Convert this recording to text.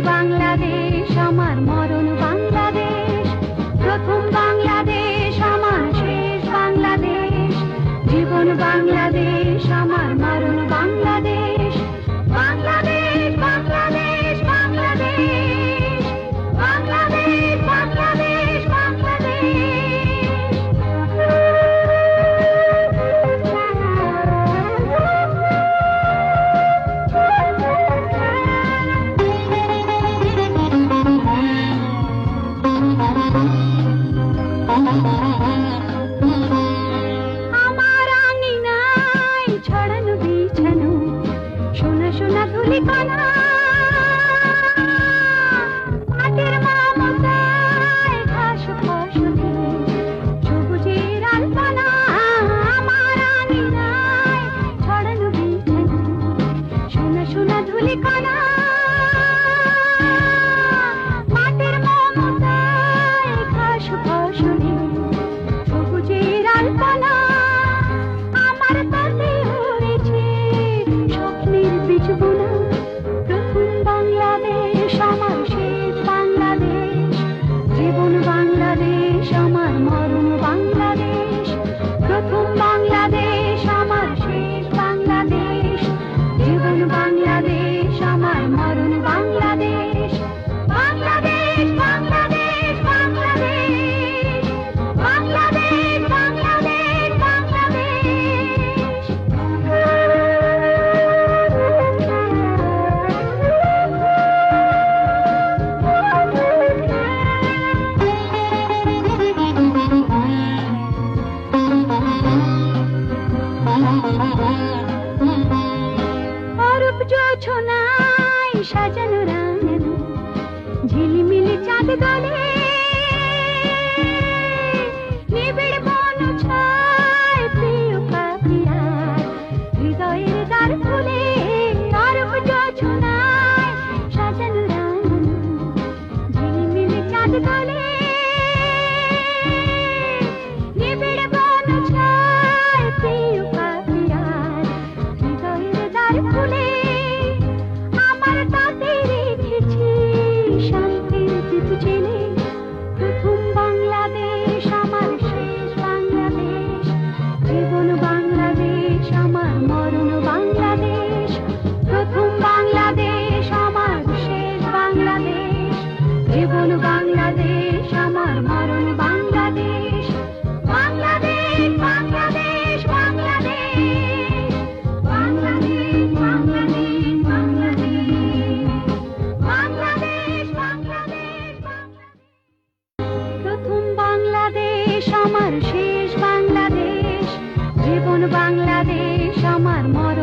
বাংলাদেশ আমার মরণ বাংলাদেশ, প্রথম বাংলাদেশ আমার শেষ বাংলাদেশ, জীবন বাংলাদেশ আমার মরণ বাংলাদেশ। বাংলাদেশ বাংলাদেশ বাংলাদেশ, বাংলাদেশ বাংলাদেশ আমার আঙিনায় ছড়ানো বিছানো সোনা সোনা ধুলিকণা, মাটির মমতায় ঘাস ফসলে সবুজের আলপনা। আমার আঙিনায় ছড়ানো বিছানো সোনা সোনা ধুলিকণা, মাটির মমতায় ঘাস ফসলে সবুজের আলপনা। আমার তাতে হয়েছে স্বপ্নের বীজ বোনা, প্রথম বাংলাদেশ আমার শেষ বাংলাদেশ, জীবন বাংলাদেশ আমার মরণ বাংলাদেশ। প্রথম বাংলাদেশ আমার শেষ বাংলাদেশ, জীবন বাংলাদেশ আমার মরণ বাংলাদেশ। বাংলাদেশ বাংলাদেশ বাংলাদেশ, বাংলাদেশ বাংলাদেশ বাংলাদেশ। অরূপ জোছনায় সাজানো রাঙানো ঝিলিমিলি চাঁদ দলে, নিবিড় বন ছায় প্রিয় পাখিরার হৃদয়ের দ্বার খুলে। অরূপ জোছনায় সাজানো রাঙানো ঝিলিমিলি চাঁদ দলে, নিবিড় বন ছায় প্রিয় পাখিরার হৃদয়ের দ্বার খুলে। আমার তাতে রেখেছি শান্তির দীপ জেলে, প্রথম বাংলাদেশ আমার শেষ বাংলাদেশ, জীবন বাংলাদেশ আমার মরণ বাংলাদেশ। প্রথম বাংলাদেশ আমার শেষ বাংলাদেশ, জীবন বাংলাদেশ আমার মরণ বাংলাদেশ। বাংলাদেশ বাংলাদেশ বাংলাদেশ, বাংলাদেশ বাংলাদেশ বাংলাদেশ, বাংলাদেশ বাংলাদেশ বাংলাদেশ। প্রথম বাংলাদেশ আমার শেষ বাংলাদেশ, জীবন বাংলাদেশ আমার মরণ